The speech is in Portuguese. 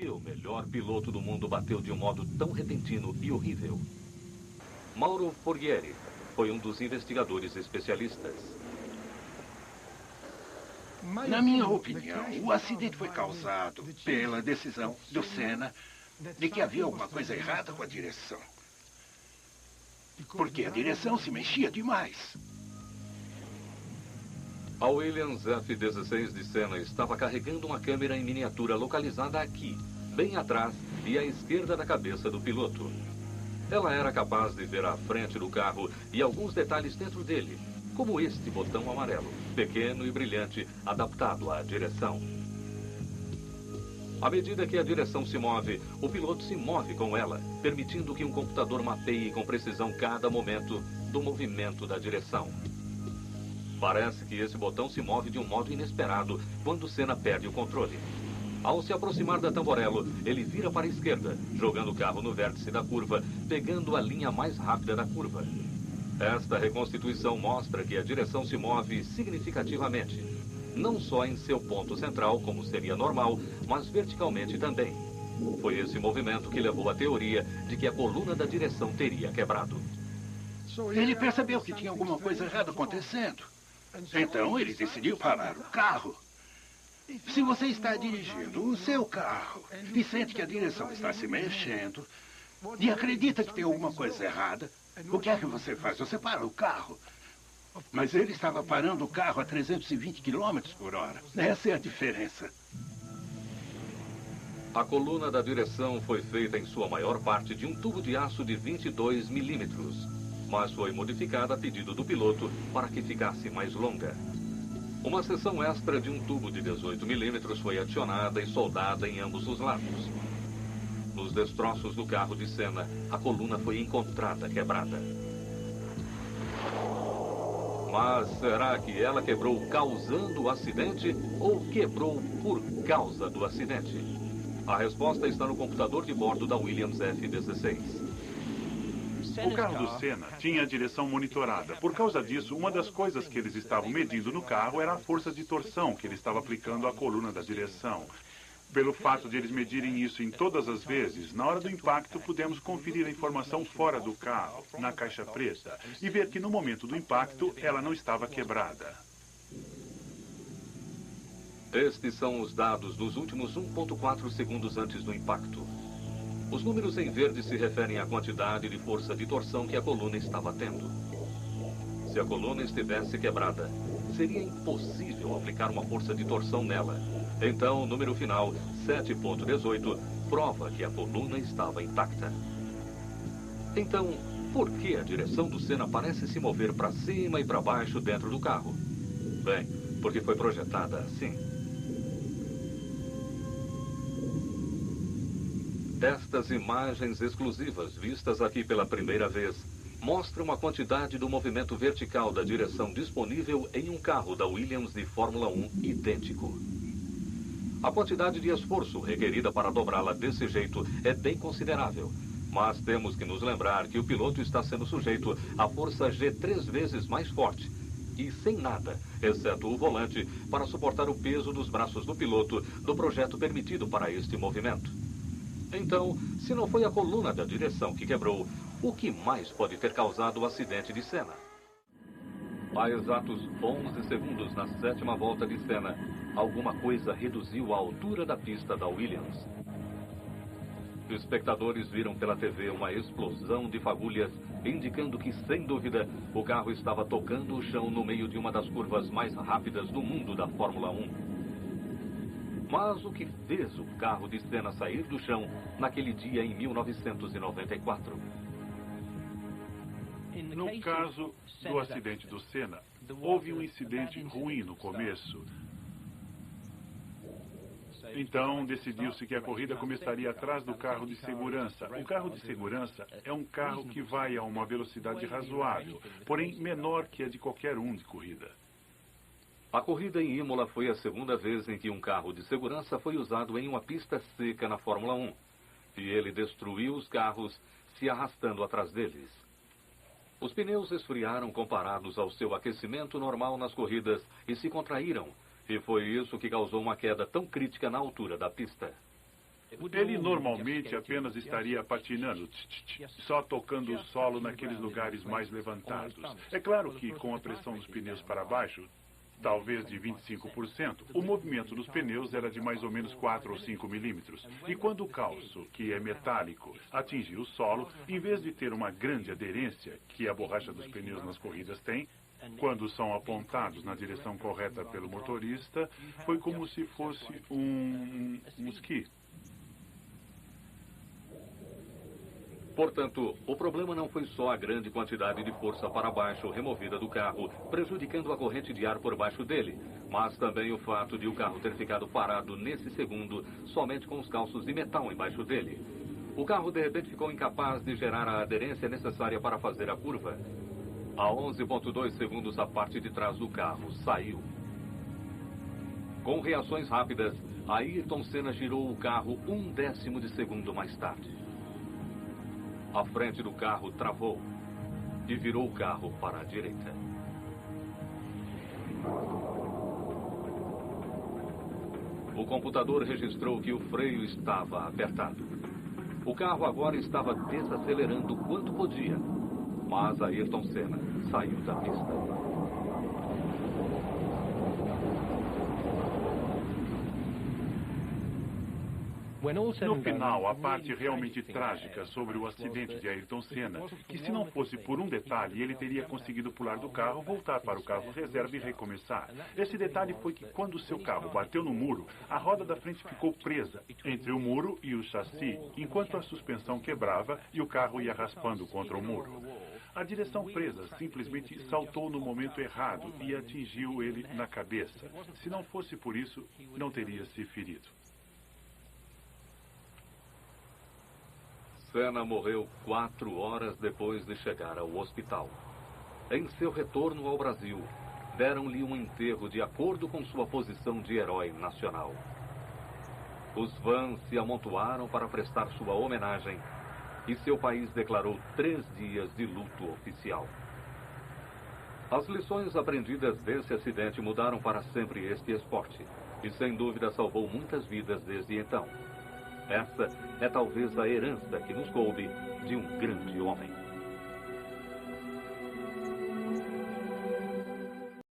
que o melhor piloto do mundo bateu de um modo tão repentino e horrível? Mauro Forghieri foi um dos investigadores especialistas. Na minha opinião, o acidente foi causado pela decisão do Senna de que havia alguma coisa errada com a direção. Porque a direção se mexia demais. A Williams F-16 de Senna estava carregando uma câmera em miniatura localizada aqui, bem atrás e à esquerda da cabeça do piloto. Ela era capaz de ver a frente do carro e alguns detalhes dentro dele, como este botão amarelo, pequeno e brilhante, adaptado à direção. À medida que a direção se move, o piloto se move com ela, permitindo que um computador mapeie com precisão cada momento do movimento da direção. Parece que esse botão se move de um modo inesperado quando Senna perde o controle. Ao se aproximar da Tamborello, ele vira para a esquerda, jogando o carro no vértice da curva, pegando a linha mais rápida da curva. Esta reconstituição mostra que a direção se move significativamente, não só em seu ponto central, como seria normal, mas verticalmente também. Foi esse movimento que levou à teoria de que a coluna da direção teria quebrado. Ele percebeu que tinha alguma coisa errada acontecendo. Então ele decidiu parar o carro. Se você está dirigindo o seu carro e sente que a direção está se mexendo e acredita que tem alguma coisa errada, o que é que você faz? Você para o carro. Mas ele estava parando o carro a 320 km por hora. Essa é a diferença. A coluna da direção foi feita em sua maior parte de um tubo de aço de 22 milímetros, mas foi modificada a pedido do piloto para que ficasse mais longa. Uma seção extra de um tubo de 18 milímetros foi adicionada e soldada em ambos os lados. Nos destroços do carro de Senna, a coluna foi encontrada quebrada. Mas será que ela quebrou causando o acidente ou quebrou por causa do acidente? A resposta está no computador de bordo da Williams F-16. O carro do Senna tinha a direção monitorada. Por causa disso, uma das coisas que eles estavam medindo no carro era a força de torção que ele estava aplicando à coluna da direção. Pelo fato de eles medirem isso em todas as vezes, na hora do impacto pudemos conferir a informação fora do carro, na caixa preta, e ver que no momento do impacto ela não estava quebrada. Estes são os dados dos últimos 1,4 segundos antes do impacto. Os números em verde se referem à quantidade de força de torção que a coluna estava tendo. Se a coluna estivesse quebrada, seria impossível aplicar uma força de torção nela. Então, o número final, 7,18, prova que a coluna estava intacta. Então, por que a direção do Senna parece se mover para cima e para baixo dentro do carro? Bem, porque foi projetada assim. Estas imagens exclusivas, vistas aqui pela primeira vez, mostram a quantidade do movimento vertical da direção disponível em um carro da Williams de Fórmula 1 idêntico. A quantidade de esforço requerida para dobrá-la desse jeito é bem considerável, mas temos que nos lembrar que o piloto está sendo sujeito à força G 3 vezes mais forte e sem nada, exceto o volante, para suportar o peso dos braços do piloto do projeto permitido para este movimento. Então, se não foi a coluna da direção que quebrou, o que mais pode ter causado o acidente de Senna? A exatos 11 segundos na 7ª volta de Senna, alguma coisa reduziu a altura da pista da Williams. Os espectadores viram pela TV uma explosão de fagulhas, indicando que, sem dúvida, o carro estava tocando o chão no meio de uma das curvas mais rápidas do mundo da Fórmula 1. Mas o que fez o carro de Senna sair do chão naquele dia em 1994? No caso do acidente do Senna, houve um incidente ruim no começo. Então, decidiu-se que a corrida começaria atrás do carro de segurança. O carro de segurança é um carro que vai a uma velocidade razoável, porém menor que a de qualquer um de corrida. A corrida em Imola foi a segunda vez em que um carro de segurança foi usado em uma pista seca na Fórmula 1. E ele destruiu os carros, se arrastando atrás deles. Os pneus esfriaram comparados ao seu aquecimento normal nas corridas e se contraíram. E foi isso que causou uma queda tão crítica na altura da pista. Ele normalmente apenas estaria patinando, só tocando o solo naqueles lugares mais levantados. É claro que com a pressão dos pneus para baixo, talvez de 25%, o movimento dos pneus era de mais ou menos 4 ou 5 milímetros. E quando o calço, que é metálico, atingiu o solo, em vez de ter uma grande aderência, que a borracha dos pneus nas corridas tem, quando são apontados na direção correta pelo motorista, foi como se fosse um esqui. Portanto, o problema não foi só a grande quantidade de força para baixo removida do carro, prejudicando a corrente de ar por baixo dele, mas também o fato de o carro ter ficado parado nesse segundo, somente com os calços de metal embaixo dele. O carro de repente ficou incapaz de gerar a aderência necessária para fazer a curva. A 11,2 segundos, a parte de trás do carro saiu. Com reações rápidas, Ayrton Senna girou o carro 1/10 de segundo mais tarde. A frente do carro travou e virou o carro para a direita. O computador registrou que o freio estava apertado. O carro agora estava desacelerando quanto podia, mas Ayrton Senna saiu da pista. No final, a parte realmente trágica sobre o acidente de Ayrton Senna, que se não fosse por um detalhe, ele teria conseguido pular do carro, voltar para o carro reserva e recomeçar. Esse detalhe foi que quando seu carro bateu no muro, a roda da frente ficou presa entre o muro e o chassi, enquanto a suspensão quebrava e o carro ia raspando contra o muro. A direção presa simplesmente saltou no momento errado e atingiu ele na cabeça. Se não fosse por isso, não teria se ferido. Senna morreu 4 horas depois de chegar ao hospital. Em seu retorno ao Brasil, deram-lhe um enterro de acordo com sua posição de herói nacional. Os fãs se amontoaram para prestar sua homenagem e seu país declarou 3 dias de luto oficial. As lições aprendidas desse acidente mudaram para sempre este esporte e, sem dúvida, salvou muitas vidas desde então. Essa é talvez a herança que nos coube de um grande homem.